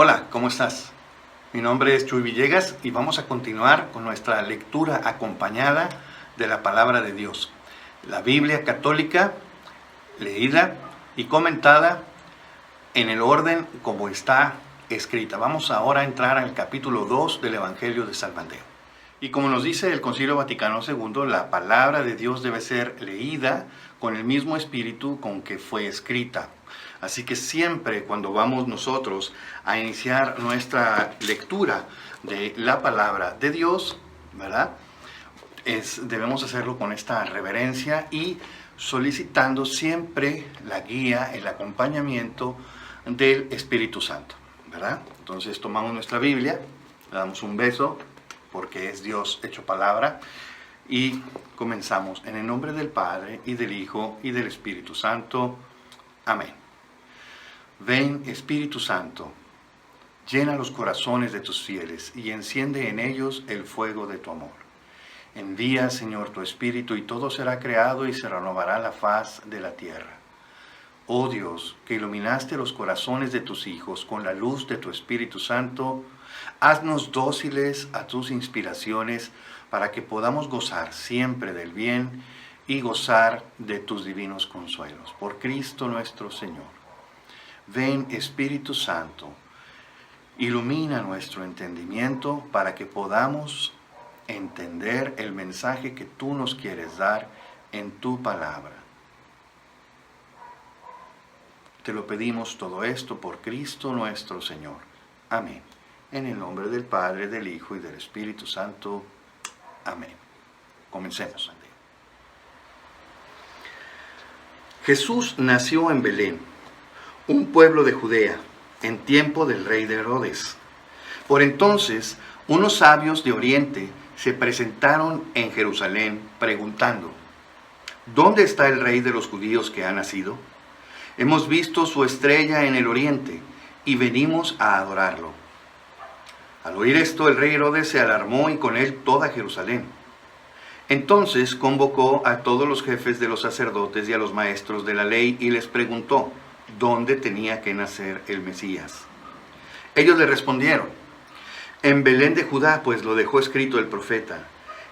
Hola, ¿cómo estás? Mi nombre es Chuy Villegas y vamos a continuar con nuestra lectura acompañada de la Palabra de Dios. La Biblia católica, leída y comentada en el orden como está escrita. Vamos ahora a entrar al capítulo 2 del Evangelio de San Mateo. Y como nos dice el Concilio Vaticano II, la Palabra de Dios debe ser leída con el mismo espíritu con que fue escrita. Así que siempre cuando vamos nosotros a iniciar nuestra lectura de la Palabra de Dios, ¿verdad? Debemos hacerlo con esta reverencia y solicitando siempre la guía, el acompañamiento del Espíritu Santo, ¿verdad? Entonces tomamos nuestra Biblia, le damos un beso, porque es Dios hecho palabra, y comenzamos en el nombre del Padre, y del Hijo, y del Espíritu Santo. Amén. Ven, Espíritu Santo, llena los corazones de tus fieles, y enciende en ellos el fuego de tu amor. Envía, Señor, tu Espíritu, y todo será creado, y se renovará la faz de la tierra. Oh Dios, que iluminaste los corazones de tus hijos con la luz de tu Espíritu Santo, haznos dóciles a tus inspiraciones para que podamos gozar siempre del bien y gozar de tus divinos consuelos. Por Cristo nuestro Señor. Ven, Espíritu Santo, ilumina nuestro entendimiento para que podamos entender el mensaje que tú nos quieres dar en tu palabra. Te lo pedimos todo esto por Cristo nuestro Señor. Amén. En el nombre del Padre, del Hijo y del Espíritu Santo. Amén. Comencemos. Jesús nació en Belén, un pueblo de Judea, en tiempo del rey de Herodes. Por entonces, unos sabios de Oriente se presentaron en Jerusalén preguntando: ¿dónde está el rey de los judíos que ha nacido? Hemos visto su estrella en el oriente y venimos a adorarlo. Al oír esto, el rey Herodes se alarmó y con él toda Jerusalén. Entonces convocó a todos los jefes de los sacerdotes y a los maestros de la ley y les preguntó dónde tenía que nacer el Mesías. Ellos le respondieron: en Belén de Judá, pues lo dejó escrito el profeta.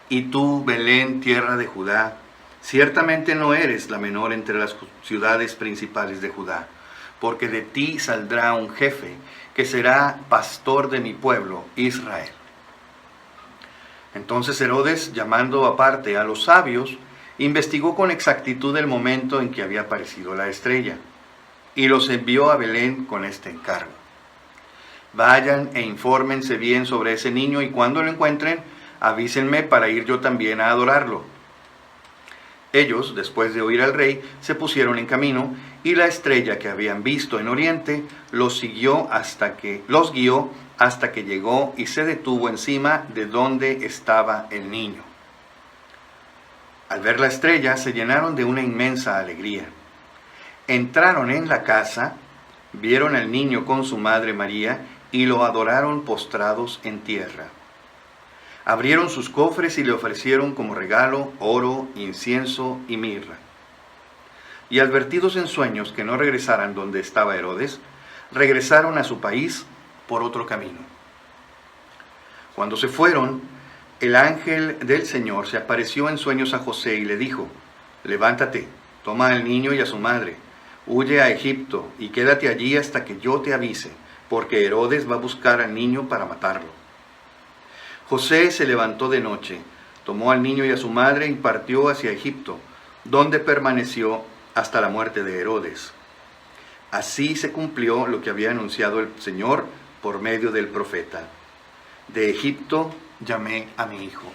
Y tú, Belén, tierra de Judá, ciertamente no eres la menor entre las ciudades principales de Judá, porque de ti saldrá un jefe que será pastor de mi pueblo, Israel. Entonces Herodes, llamando aparte a los sabios, investigó con exactitud el momento en que había aparecido la estrella, y los envió a Belén con este encargo: vayan e infórmense bien sobre ese niño, y cuando lo encuentren, avísenme para ir yo también a adorarlo. Ellos, después de oír al rey, se pusieron en camino, y la estrella que habían visto en oriente los guió hasta que llegó y se detuvo encima de donde estaba el niño. Al ver la estrella, se llenaron de una inmensa alegría. Entraron en la casa, vieron al niño con su madre María, y lo adoraron postrados en tierra. Abrieron sus cofres y le ofrecieron como regalo oro, incienso y mirra. Y advertidos en sueños que no regresaran donde estaba Herodes, regresaron a su país por otro camino. Cuando se fueron, el ángel del Señor se apareció en sueños a José y le dijo: levántate, toma al niño y a su madre, huye a Egipto y quédate allí hasta que yo te avise, porque Herodes va a buscar al niño para matarlo. José se levantó de noche, tomó al niño y a su madre y partió hacia Egipto, donde permaneció hasta la muerte de Herodes. Así se cumplió lo que había anunciado el Señor por medio del profeta: de Egipto llamé a mi hijo.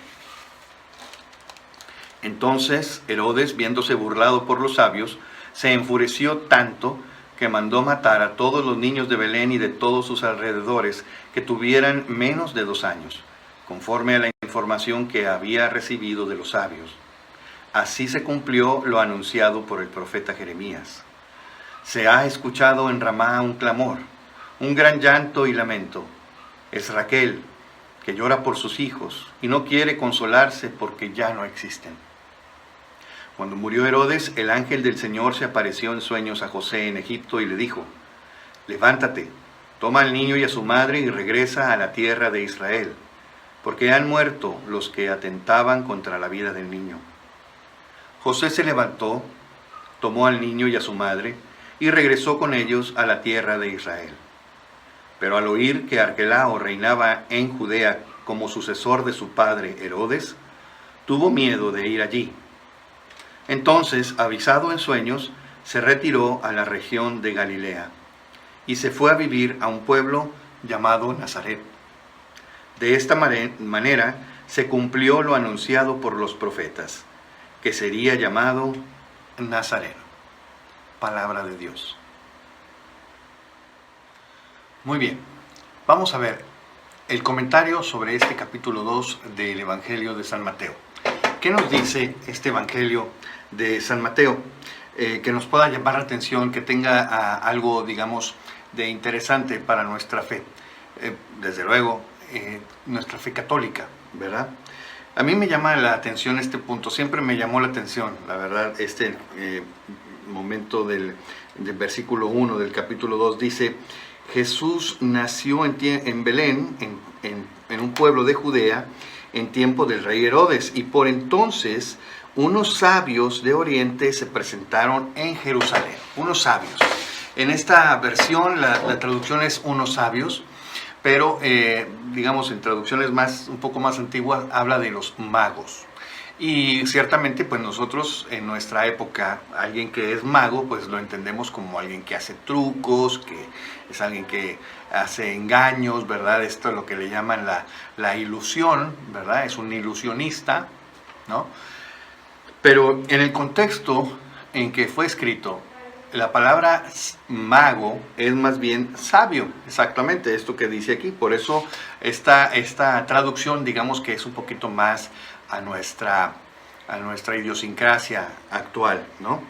Entonces Herodes, viéndose burlado por los sabios, se enfureció tanto que mandó matar a todos los niños de Belén y de todos sus alrededores que tuvieran menos de 2 años, conforme a la información que había recibido de los sabios. Así se cumplió lo anunciado por el profeta Jeremías: se ha escuchado en Ramá un clamor, un gran llanto y lamento. Es Raquel, que llora por sus hijos y no quiere consolarse porque ya no existen. Cuando murió Herodes, el ángel del Señor se apareció en sueños a José en Egipto y le dijo: levántate, toma al niño y a su madre y regresa a la tierra de Israel, porque han muerto los que atentaban contra la vida del niño. José se levantó, tomó al niño y a su madre, y regresó con ellos a la tierra de Israel. Pero al oír que Arquelao reinaba en Judea como sucesor de su padre Herodes, tuvo miedo de ir allí. Entonces, avisado en sueños, se retiró a la región de Galilea, y se fue a vivir a un pueblo llamado Nazaret. De esta manera se cumplió lo anunciado por los profetas, que sería llamado Nazareno. Palabra de Dios. Muy bien, vamos a ver el comentario sobre este capítulo 2 del Evangelio de San Mateo. ¿Qué nos dice este Evangelio de San Mateo? Que nos pueda llamar la atención, que tenga algo, digamos, de interesante para nuestra fe. Desde luego, nuestra fe católica, ¿verdad? A mí me llama la atención este punto, siempre me llamó la atención, la verdad, este momento del versículo 1 del capítulo 2 dice: Jesús nació en Belén, en un pueblo de Judea, en tiempo del rey Herodes, y por entonces unos sabios de Oriente se presentaron en Jerusalén. Unos sabios. En esta versión la traducción es unos sabios, pero digamos en traducciones un poco más antiguas habla de los magos. Y ciertamente pues nosotros en nuestra época, alguien que es mago pues lo entendemos como alguien que hace trucos, que es alguien que hace engaños, ¿verdad? Esto es lo que le llaman la ilusión, ¿verdad? Es un ilusionista, ¿no? Pero en el contexto en que fue escrito, la palabra mago es más bien sabio, exactamente esto que dice aquí. Por eso esta traducción, digamos que es un poquito más a nuestra idiosincrasia actual, ¿no?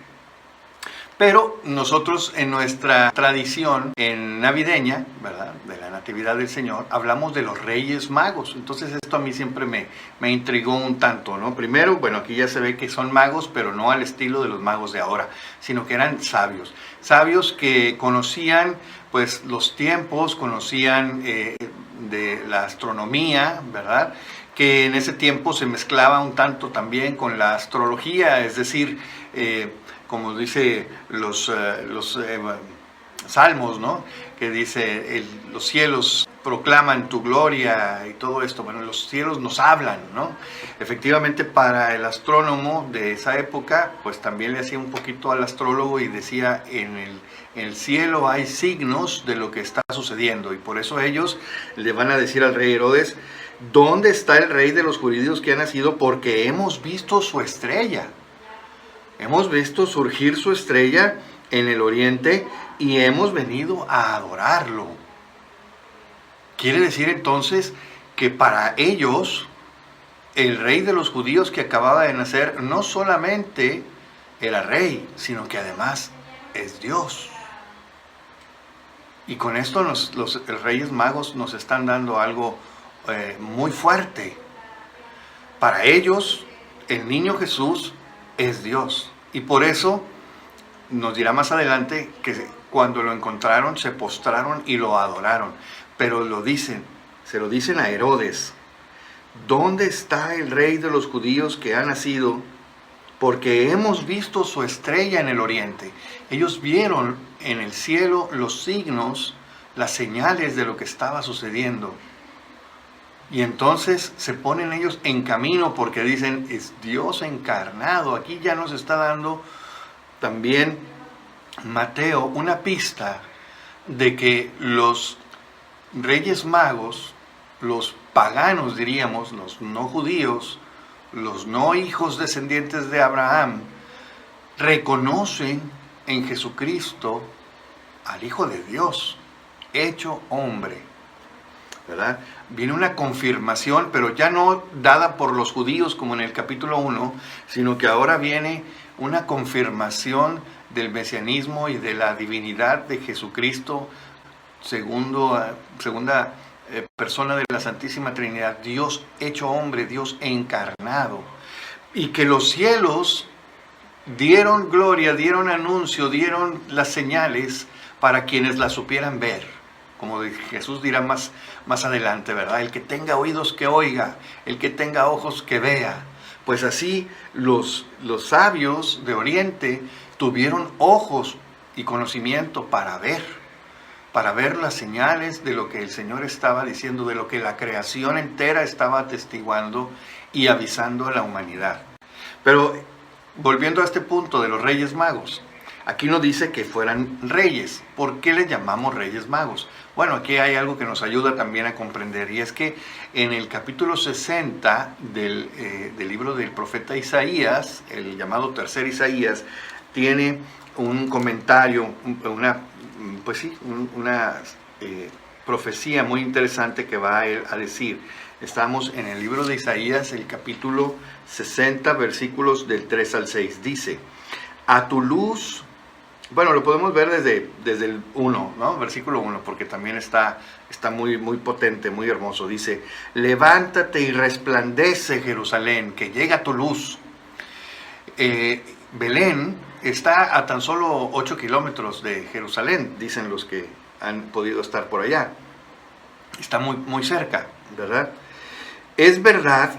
Pero nosotros en nuestra tradición navideña, ¿verdad?, de la Natividad del Señor, hablamos de los Reyes Magos. Entonces esto a mí siempre me intrigó un tanto, ¿no? Primero, bueno, aquí ya se ve que son magos, pero no al estilo de los magos de ahora, sino que eran sabios. Sabios que conocían, pues, los tiempos, conocían de la astronomía, ¿verdad?, que en ese tiempo se mezclaba un tanto también con la astrología, es decir, como dice los salmos, ¿no?, que dice, los cielos proclaman tu gloria y todo esto. Bueno, los cielos nos hablan, ¿no? Efectivamente, para el astrónomo de esa época, pues también le hacía un poquito al astrólogo y decía, en el cielo hay signos de lo que está sucediendo, y por eso ellos le van a decir al rey Herodes: ¿dónde está el rey de los judíos que ha nacido? Porque hemos visto su estrella. Hemos visto surgir su estrella en el oriente y hemos venido a adorarlo. Quiere decir entonces que para ellos el rey de los judíos que acababa de nacer no solamente era rey, sino que además es Dios. Y con esto los Reyes Magos nos están dando algo muy fuerte. Para ellos el niño Jesús es Dios, y por eso nos dirá más adelante que cuando lo encontraron se postraron y lo adoraron. Pero se lo dicen a Herodes: ¿dónde está el rey de los judíos que ha nacido? Porque hemos visto su estrella en el oriente. Ellos vieron en el cielo los signos, las señales de lo que estaba sucediendo. Y entonces se ponen ellos en camino porque dicen: es Dios encarnado. Aquí ya nos está dando también Mateo una pista de que los Reyes Magos, los paganos diríamos, los no judíos, los no hijos descendientes de Abraham, reconocen en Jesucristo al Hijo de Dios, hecho hombre, ¿verdad? Viene una confirmación, pero ya no dada por los judíos como en el capítulo 1, sino que ahora viene una confirmación del mesianismo y de la divinidad de Jesucristo, segunda persona de la Santísima Trinidad, Dios hecho hombre, Dios encarnado, y que los cielos dieron gloria, dieron anuncio, dieron las señales para quienes la supieran ver. como Jesús dirá más adelante, ¿verdad? El que tenga oídos que oiga, el que tenga ojos que vea. Pues así los sabios de Oriente tuvieron ojos y conocimiento para ver las señales de lo que el Señor estaba diciendo, de lo que la creación entera estaba atestiguando y avisando a la humanidad. Pero volviendo a este punto de los Reyes Magos, aquí nos dice que fueran reyes. ¿Por qué les llamamos Reyes Magos? Bueno, aquí hay algo que nos ayuda también a comprender, y es que en el capítulo 60 del libro del profeta Isaías, el llamado tercer Isaías, tiene un comentario, una profecía muy interesante que va a decir. Estamos en el libro de Isaías, el capítulo 60, versículos del 3 al 6. Dice: a tu luz, bueno, lo podemos ver desde el 1, ¿no? Versículo 1, porque también está muy, muy potente, muy hermoso. Dice: levántate y resplandece, Jerusalén, que llega tu luz. Belén está a tan solo 8 kilómetros de Jerusalén, dicen los que han podido estar por allá. Está muy, muy cerca, ¿verdad? Es verdad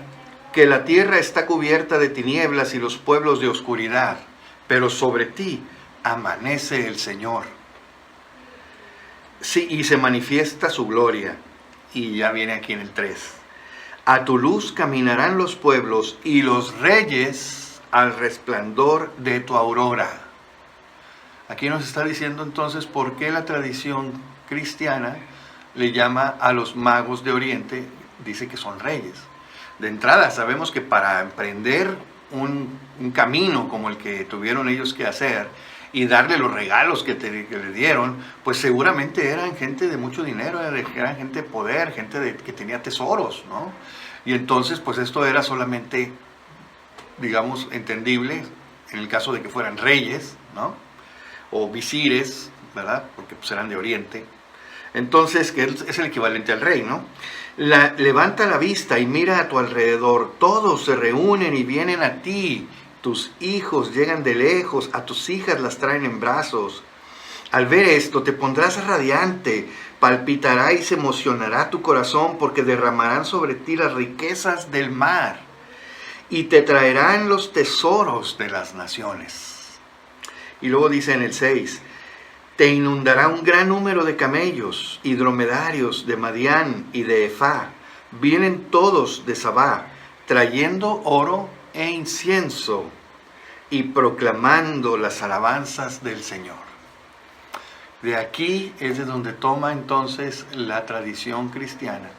que la tierra está cubierta de tinieblas y los pueblos de oscuridad, pero sobre ti amanece el Señor. Sí, y se manifiesta su gloria. Y ya viene aquí en el 3. A tu luz caminarán los pueblos y los reyes al resplandor de tu aurora. Aquí nos está diciendo entonces por qué la tradición cristiana le llama a los magos de Oriente, dice que son reyes. De entrada sabemos que para emprender un camino como el que tuvieron ellos que hacer y darle los regalos que le dieron, pues seguramente eran gente de mucho dinero, eran gente de poder, gente que tenía tesoros, ¿no? Y entonces pues esto era solamente, digamos, entendible en el caso de que fueran reyes, ¿no? O visires, ¿verdad? Porque pues eran de Oriente. Entonces, que es el equivalente al rey, ¿no? Levanta la vista y mira a tu alrededor. Todos se reúnen y vienen a ti. Tus hijos llegan de lejos, a tus hijas las traen en brazos. Al ver esto te pondrás radiante, palpitará y se emocionará tu corazón, porque derramarán sobre ti las riquezas del mar y te traerán los tesoros de las naciones. Y luego dice en el 6, te inundará un gran número de camellos y dromedarios de Madián y de Efá. Vienen todos de Sabá, trayendo oro e incienso y proclamando las alabanzas del Señor. De aquí es de donde toma entonces la tradición cristiana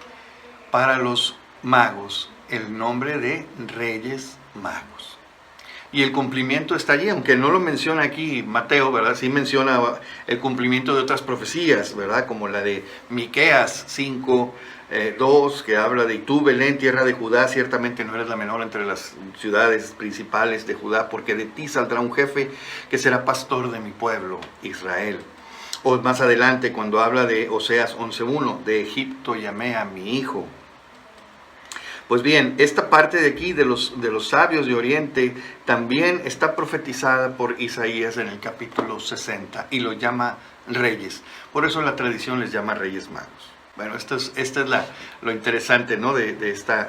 para los magos el nombre de Reyes Magos. Y el cumplimiento está allí, aunque no lo menciona aquí Mateo, ¿verdad? Sí menciona el cumplimiento de otras profecías, ¿verdad? Como la de Miqueas 5:2, que habla de: y tú, Belén, tierra de Judá, ciertamente no eres la menor entre las ciudades principales de Judá, porque de ti saldrá un jefe que será pastor de mi pueblo, Israel. O más adelante, cuando habla de Oseas 11:1, de Egipto llamé a mi hijo. Pues bien, esta parte de aquí de los sabios de Oriente también está profetizada por Isaías en el capítulo 60 y lo llama reyes. Por eso la tradición les llama Reyes Magos. Bueno, esta es lo interesante, ¿no? de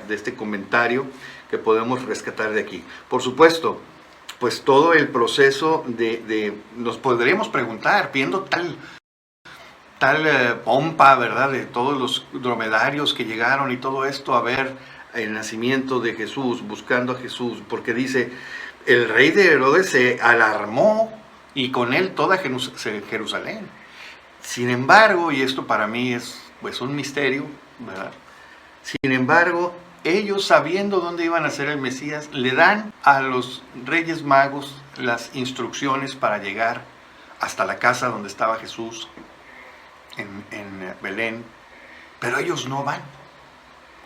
este comentario que podemos rescatar de aquí. Por supuesto, pues todo el proceso nos podríamos preguntar, viendo tal pompa, ¿verdad? De todos los dromedarios que llegaron y todo esto, a ver el nacimiento de Jesús, buscando a Jesús, porque dice, el rey de Herodes se alarmó y con él toda Jerusalén. Sin embargo, y esto para mí es pues un misterio, ¿verdad? Sin embargo, ellos, sabiendo dónde iban a ser el Mesías, le dan a los Reyes Magos las instrucciones para llegar hasta la casa donde estaba Jesús, en Belén, pero ellos no van.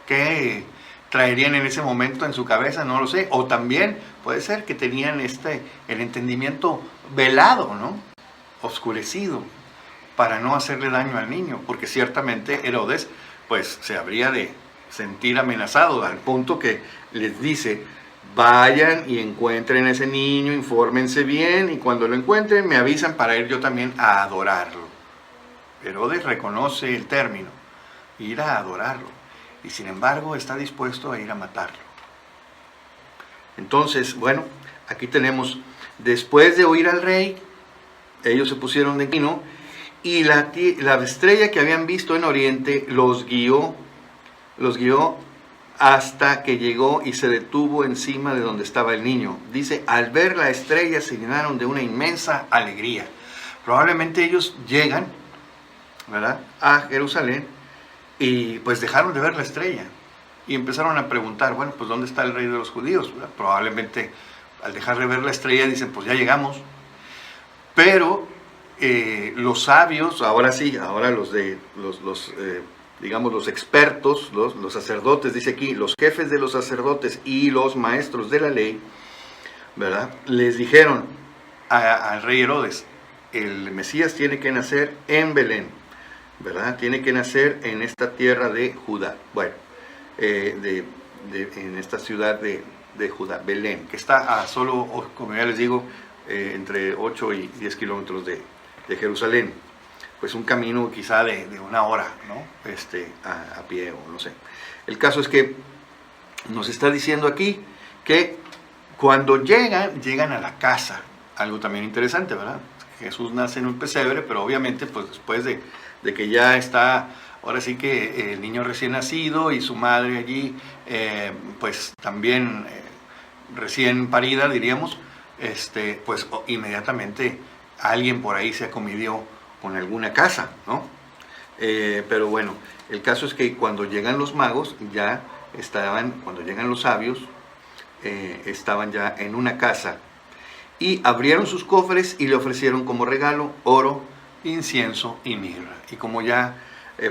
¿Qué traerían en ese momento en su cabeza? No lo sé. O también puede ser que tenían el entendimiento velado, ¿no? Oscurecido, para no hacerle daño al niño, porque ciertamente Herodes pues se habría de sentir amenazado, al punto que les dice: vayan y encuentren a ese niño, infórmense bien, y cuando lo encuentren me avisan para ir yo también a adorarlo. Herodes reconoce el término, ir a adorarlo, y sin embargo está dispuesto a ir a matarlo. Entonces, bueno, aquí tenemos, después de oír al rey, ellos se pusieron de camino, y la estrella que habían visto en oriente los guió hasta que llegó y se detuvo encima de donde estaba el niño. Dice, al ver la estrella se llenaron de una inmensa alegría. Probablemente ellos llegan, ¿verdad?, a Jerusalén, y pues dejaron de ver la estrella y empezaron a preguntar, bueno, pues ¿dónde está el rey de los judíos? ¿Verdad? Probablemente al dejar de ver la estrella dicen, pues ya llegamos. Pero los sabios, ahora sí, ahora digamos los expertos, los sacerdotes, dice aquí, los jefes de los sacerdotes y los maestros de la ley, ¿verdad?, les dijeron al rey Herodes, el Mesías tiene que nacer en Belén, ¿verdad? Tiene que nacer en esta tierra de Judá, bueno, en esta ciudad de Judá, Belén, que está a solo, como ya les digo, entre 8 y 10 kilómetros de Jerusalén. Pues un camino quizá de una hora, ¿no? A pie o no sé. El caso es que nos está diciendo aquí que cuando llegan a la casa, algo también interesante, ¿verdad? Jesús nace en un pesebre, pero obviamente pues después de que ya está, ahora sí que el niño recién nacido y su madre allí, pues también recién parida, diríamos, pues inmediatamente alguien por ahí se acomidió con alguna casa, ¿no? Pero bueno, el caso es que cuando llegan los magos, cuando llegan los sabios, estaban ya en una casa y abrieron sus cofres y le ofrecieron como regalo oro, incienso y mirra. Y como ya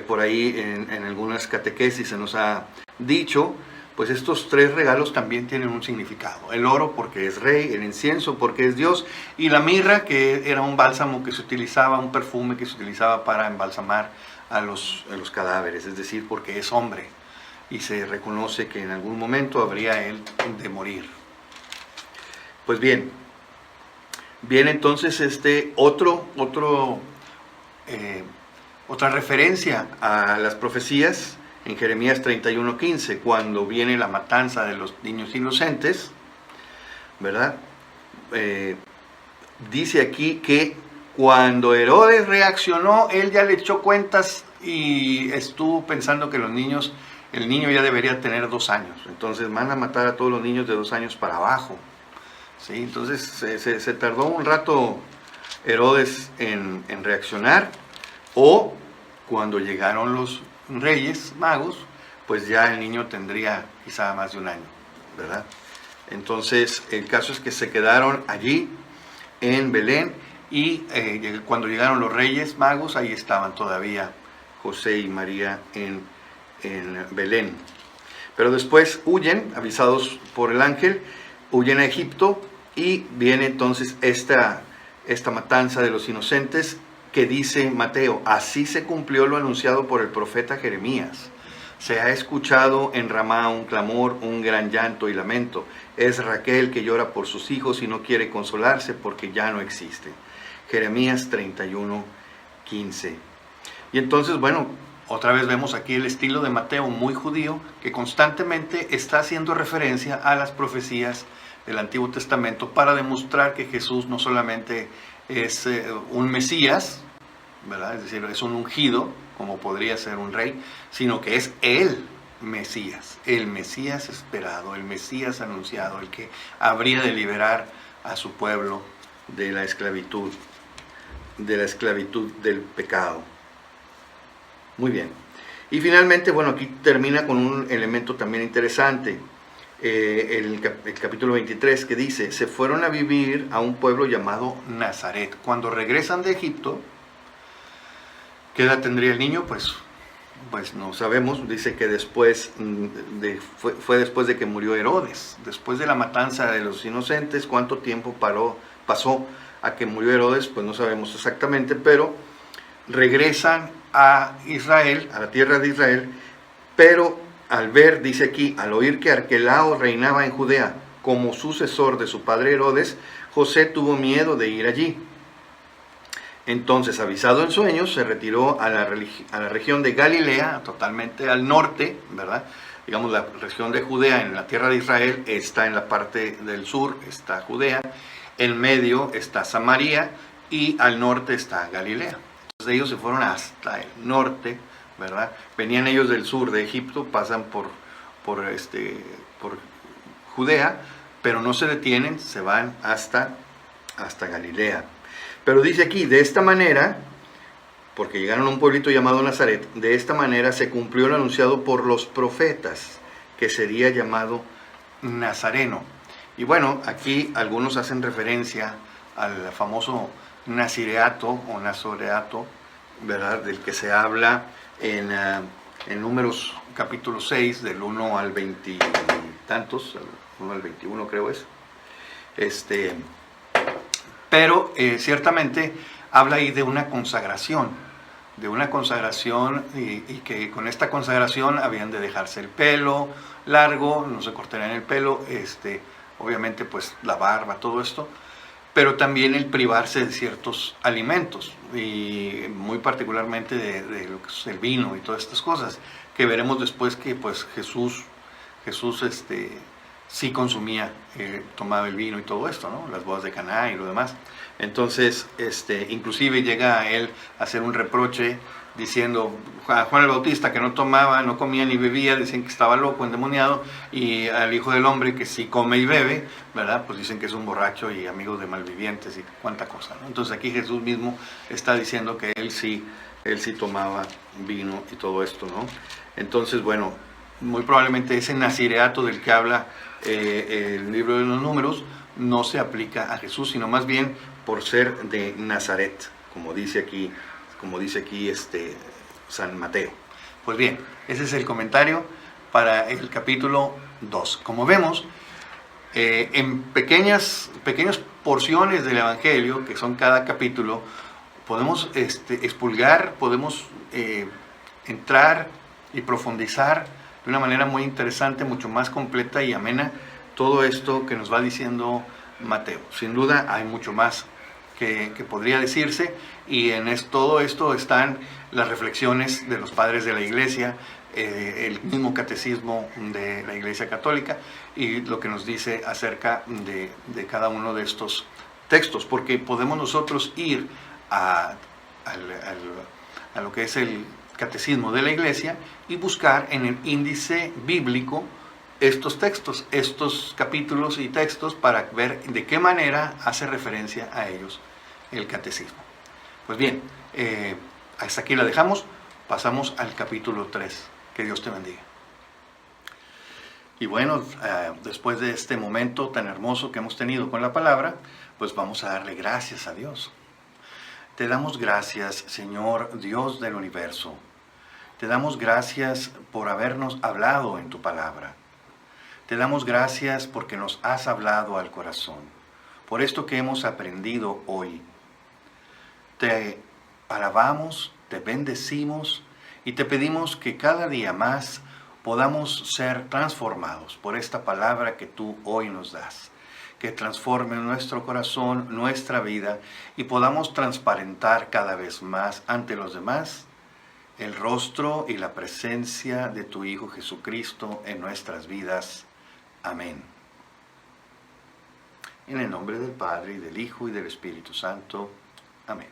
por ahí en algunas catequesis se nos ha dicho, pues estos tres regalos también tienen un significado. El oro porque es rey, el incienso porque es Dios, y la mirra, que era un bálsamo que se utilizaba, un perfume que se utilizaba para embalsamar a los cadáveres, es decir, porque es hombre y se reconoce que en algún momento habría él de morir. Pues bien, viene entonces otra referencia a las profecías en Jeremías 31:15, cuando viene la matanza de los niños inocentes, ¿verdad? Dice aquí que cuando Herodes reaccionó, él ya le echó cuentas y estuvo pensando que el niño ya debería tener 2 años. Entonces van a matar a todos los niños de 2 años para abajo. ¿Sí? Entonces se tardó un rato Herodes en reaccionar, o cuando llegaron los reyes magos, pues ya el niño tendría quizá más de 1 año, ¿verdad? Entonces el caso es que se quedaron allí en Belén, y cuando llegaron los reyes magos, ahí estaban todavía José y María en Belén. Pero después huyen, avisados por el ángel, huyen a Egipto, y viene entonces esta matanza de los inocentes, que dice Mateo, así se cumplió lo anunciado por el profeta Jeremías. Se ha escuchado en Ramá un clamor, un gran llanto y lamento. Es Raquel que llora por sus hijos y no quiere consolarse porque ya no existen. Jeremías 31:15. Y entonces, bueno, otra vez vemos aquí el estilo de Mateo muy judío, que constantemente está haciendo referencia a las profecías del Antiguo Testamento para demostrar que Jesús no solamente es un Mesías, ¿verdad? Es decir, es un ungido, como podría ser un rey, sino que es el Mesías esperado, el Mesías anunciado, el que habría de liberar a su pueblo de la esclavitud del pecado. Muy bien. Y finalmente, bueno, aquí termina con un elemento también interesante. El capítulo 23, que dice, se fueron a vivir a un pueblo llamado Nazaret. Cuando regresan de Egipto, ¿qué edad tendría el niño? Pues no sabemos. Dice que fue después de que murió Herodes, después de la matanza de los inocentes. ¿Cuánto tiempo pasó a que murió Herodes? Pues no sabemos exactamente, pero regresan a Israel, a la tierra de Israel, pero al ver, dice aquí, al oír que Arquelao reinaba en Judea como sucesor de su padre Herodes, José tuvo miedo de ir allí. Entonces, avisado en sueños, se retiró a la región de Galilea, totalmente al norte, ¿verdad? Digamos, la región de Judea en la tierra de Israel está en la parte del sur, está Judea, en medio está Samaria y al norte está Galilea. Entonces ellos se fueron hasta el norte, ¿verdad? Venían ellos del sur de Egipto, pasan por Judea, pero no se detienen, se van hasta Galilea. Pero dice aquí, de esta manera, porque llegaron a un pueblito llamado Nazaret, de esta manera se cumplió lo anunciado por los profetas, que sería llamado Nazareno. Y bueno, aquí algunos hacen referencia al famoso nazireato o nazoreato, ¿verdad? Del que se habla en Números capítulo 6, del 1 al 20 y tantos, 1 al 21 creo es. Pero ciertamente habla ahí de una consagración y que con esta consagración habían de dejarse el pelo largo, no se cortarían el pelo, obviamente pues la barba, todo esto, pero también el privarse de ciertos alimentos y muy particularmente de lo que es el vino y todas estas cosas, que veremos después que pues Jesús sí consumía, tomaba el vino y todo esto, ¿no? Las bodas de Caná y lo demás. Entonces, inclusive llega a él a hacer un reproche diciendo a Juan el Bautista que no tomaba, no comía ni bebía, dicen que estaba loco, endemoniado, y al Hijo del Hombre que sí come y bebe, ¿verdad? Pues dicen que es un borracho y amigo de malvivientes y cuánta cosa, ¿no? Entonces aquí Jesús mismo está diciendo que él sí tomaba vino y todo esto, ¿no? Entonces, bueno, muy probablemente ese nazireato del que habla el libro de los Números no se aplica a Jesús, sino más bien por ser de Nazaret, como dice aquí San Mateo. Pues bien, ese es el comentario para el capítulo 2. Como vemos, en pequeñas porciones del Evangelio, que son cada capítulo, podemos expulgar, podemos entrar y profundizar de una manera muy interesante, mucho más completa y amena, todo esto que nos va diciendo Mateo. Sin duda hay mucho más que podría decirse, y en todo esto están las reflexiones de los padres de la Iglesia, el mismo catecismo de la Iglesia Católica y lo que nos dice acerca de cada uno de estos textos, porque podemos nosotros ir a lo que es el catecismo de la Iglesia y buscar en el índice bíblico estos textos, estos capítulos y textos para ver de qué manera hace referencia a ellos el catecismo. Pues bien, hasta aquí la dejamos, pasamos al capítulo 3. Que Dios te bendiga. Y bueno, después de este momento tan hermoso que hemos tenido con la palabra, pues vamos a darle gracias a Dios. Te damos gracias, Señor Dios del universo. Te damos gracias por habernos hablado en tu palabra. Te damos gracias porque nos has hablado al corazón, por esto que hemos aprendido hoy. Te alabamos, te bendecimos y te pedimos que cada día más podamos ser transformados por esta palabra que tú hoy nos das, que transforme nuestro corazón, nuestra vida, y podamos transparentar cada vez más ante los demás el rostro y la presencia de tu Hijo Jesucristo en nuestras vidas. Amén. En el nombre del Padre, y del Hijo, y del Espíritu Santo. Amén.